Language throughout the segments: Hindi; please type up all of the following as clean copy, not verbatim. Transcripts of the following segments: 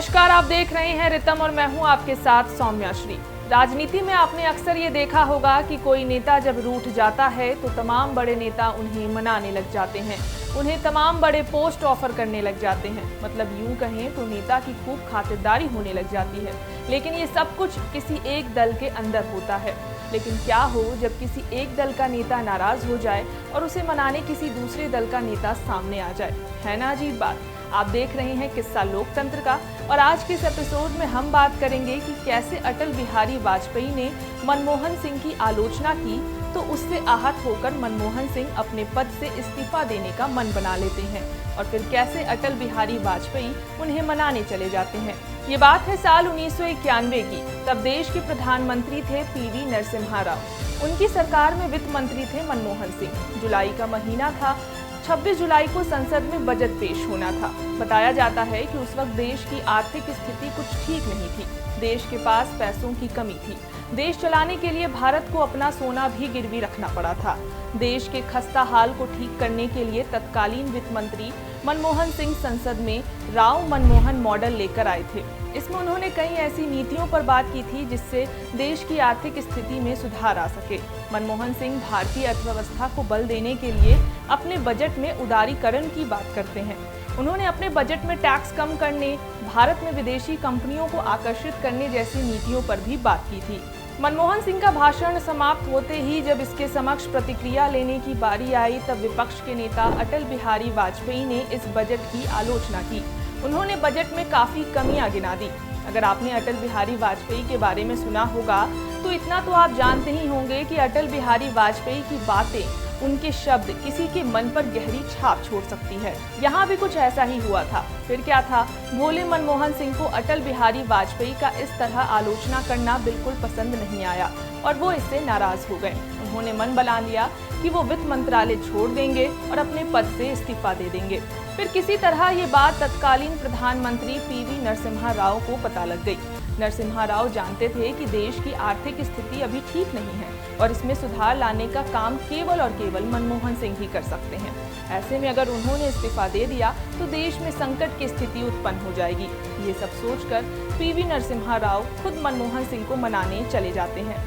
नमस्कार, आप देख रहे हैं रितम और मैं हूं आपके साथ सौम्या श्री। राजनीति में आपने अक्सर ये देखा होगा कि कोई नेता जब रूठ जाता है तो तमाम बड़े नेता उन्हें मनाने लग जाते हैं, उन्हें तमाम बड़े पोस्ट ऑफर करने लग जाते हैं। मतलब यूं कहें तो नेता की खूब खातिरदारी होने लग जाती है। लेकिन ये सब कुछ किसी एक दल के अंदर होता है। लेकिन क्या हो जब किसी एक दल का नेता नाराज हो जाए और उसे मनाने किसी दूसरे दल का नेता सामने आ जाए, है ना अजीब बात। आप देख रहे हैं किस्सा लोकतंत्र का और आज के इस एपिसोड में हम बात करेंगे कि कैसे अटल बिहारी वाजपेयी ने मनमोहन सिंह की आलोचना की तो उससे आहत होकर मनमोहन सिंह अपने पद से इस्तीफा देने का मन बना लेते हैं और फिर कैसे अटल बिहारी वाजपेयी उन्हें मनाने चले जाते हैं। ये बात है साल 1991 की। तब देश के प्रधानमंत्री थे पीवी नरसिम्हा राव। उनकी सरकार में वित्त मंत्री थे मनमोहन सिंह। जुलाई का महीना था। 26 जुलाई को संसद में बजट पेश होना था। बताया जाता है कि उस वक्त देश की आर्थिक स्थिति कुछ ठीक नहीं थी। देश के पास पैसों की कमी थी। देश चलाने के लिए भारत को अपना सोना भी गिरवी रखना पड़ा था। देश के खस्ता हाल को ठीक करने के लिए तत्कालीन वित्त मंत्री मनमोहन सिंह संसद में राव मनमोहन मॉडल लेकर आए थे। इसमें उन्होंने कई ऐसी नीतियों पर बात की थी जिससे देश की आर्थिक स्थिति में सुधार आ सके। मनमोहन सिंह भारतीय अर्थव्यवस्था को बल देने के लिए अपने बजट में उदारीकरण की बात करते हैं। उन्होंने अपने बजट में टैक्स कम करने, भारत में विदेशी कंपनियों को आकर्षित करने जैसी नीतियों पर भी बात की थी। मनमोहन सिंह का भाषण समाप्त होते ही जब इसके समक्ष प्रतिक्रिया लेने की बारी आई तब विपक्ष के नेता अटल बिहारी वाजपेयी ने इस बजट की आलोचना की। उन्होंने बजट में काफी कमियां गिना दी। अगर आपने अटल बिहारी वाजपेयी के बारे में सुना होगा तो इतना तो आप जानते ही होंगे कि अटल बिहारी वाजपेयी की बातें, उनके शब्द किसी के मन पर गहरी छाप छोड़ सकती है। यहाँ भी कुछ ऐसा ही हुआ था। फिर क्या था, भोले मनमोहन सिंह को अटल बिहारी वाजपेयी का इस तरह आलोचना करना बिल्कुल पसंद नहीं आया और वो इससे नाराज हो गए। उन्होंने मन बना लिया कि वो वित्त मंत्रालय छोड़ देंगे और अपने पद से इस्तीफा दे देंगे। फिर किसी तरह ये बात तत्कालीन प्रधानमंत्री पीवी नरसिम्हा राव को पता लग गई। नरसिम्हा राव जानते थे कि देश की आर्थिक स्थिति अभी ठीक नहीं है और इसमें सुधार लाने का काम केवल और केवल मनमोहन सिंह ही कर सकते हैं। ऐसे में अगर उन्होंने इस्तीफा दे दिया तो देश में संकट की स्थिति उत्पन्न हो जाएगी। ये सब सोचकर पीवी नरसिम्हा राव खुद मनमोहन सिंह को मनाने चले जाते हैं।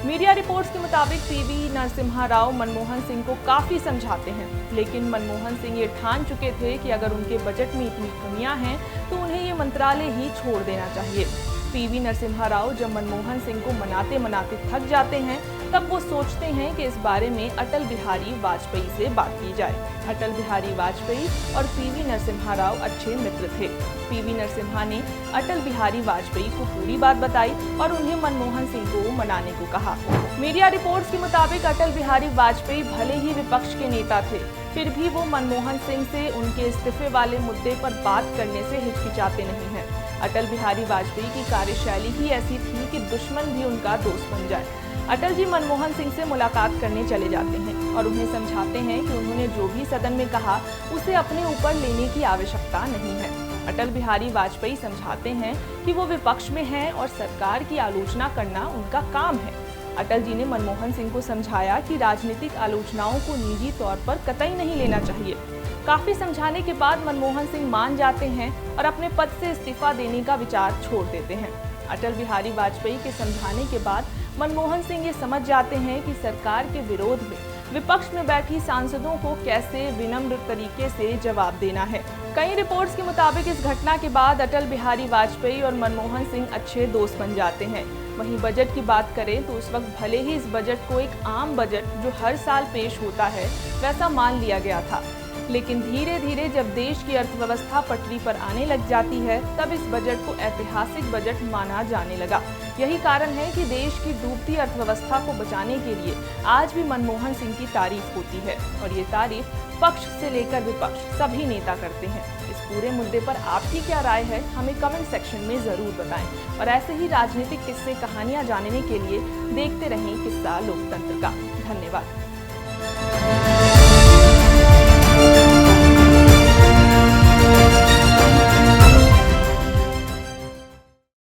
मीडिया रिपोर्ट्स के मुताबिक पीवी नरसिम्हा राव मनमोहन सिंह को काफी समझाते हैं, लेकिन मनमोहन सिंह ये ठान चुके थे कि अगर उनके बजट में इतनी कमियां हैं तो उन्हें ये मंत्रालय ही छोड़ देना चाहिए। पीवी नरसिम्हा राव जब मनमोहन सिंह को मनाते मनाते थक जाते हैं तब वो सोचते हैं कि इस बारे में अटल बिहारी वाजपेयी से बात की जाए। अटल बिहारी वाजपेयी और पीवी नरसिम्हा राव अच्छे मित्र थे। पीवी नरसिम्हा ने अटल बिहारी वाजपेयी को पूरी बात बताई और उन्हें मनमोहन सिंह को मनाने को कहा। मीडिया रिपोर्ट्स के मुताबिक अटल बिहारी वाजपेयी भले ही विपक्ष के नेता थे, फिर भी वो मनमोहन सिंह से उनके इस्तीफे वाले मुद्दे पर बात करने से हिचकिचाते नहीं हैं। अटल बिहारी वाजपेयी की कार्यशैली ही ऐसी थी कि दुश्मन भी उनका दोस्त बन जाए। अटल जी मनमोहन सिंह से मुलाकात करने चले जाते हैं और उन्हें समझाते हैं कि उन्होंने जो भी सदन में कहा उसे अपने ऊपर लेने की आवश्यकता नहीं है। अटल बिहारी वाजपेयी समझाते हैं कि वो विपक्ष में हैं और सरकार की आलोचना करना उनका काम है। अटल जी ने मनमोहन सिंह को समझाया कि राजनीतिक आलोचनाओं को निजी तौर पर कतई नहीं लेना चाहिए। काफी समझाने के बाद मनमोहन सिंह मान जाते हैं और अपने पद से इस्तीफा देने का विचार छोड़ देते हैं। अटल बिहारी वाजपेयी के समझाने के बाद मनमोहन सिंह ये समझ जाते हैं कि सरकार के विरोध में विपक्ष में बैठी सांसदों को कैसे विनम्र तरीके से जवाब देना है। कई रिपोर्ट्स के मुताबिक इस घटना के बाद अटल बिहारी वाजपेयी और मनमोहन सिंह अच्छे दोस्त बन जाते हैं। वहीं बजट की बात करें तो उस वक्त भले ही इस बजट को एक आम बजट जो हर साल पेश होता है वैसा मान लिया गया था, लेकिन धीरे धीरे जब देश की अर्थव्यवस्था पटरी पर आने लग जाती है तब इस बजट को ऐतिहासिक बजट माना जाने लगा। यही कारण है कि देश की डूबती अर्थव्यवस्था को बचाने के लिए आज भी मनमोहन सिंह की तारीफ होती है और ये तारीफ पक्ष से लेकर विपक्ष सभी नेता करते हैं। इस पूरे मुद्दे पर आपकी क्या राय है, हमें कमेंट सेक्शन में जरूर बताएं और ऐसे ही राजनीतिक किस्से कहानियां जानने के लिए देखते रहें किस्सा लोकतंत्र का। धन्यवाद।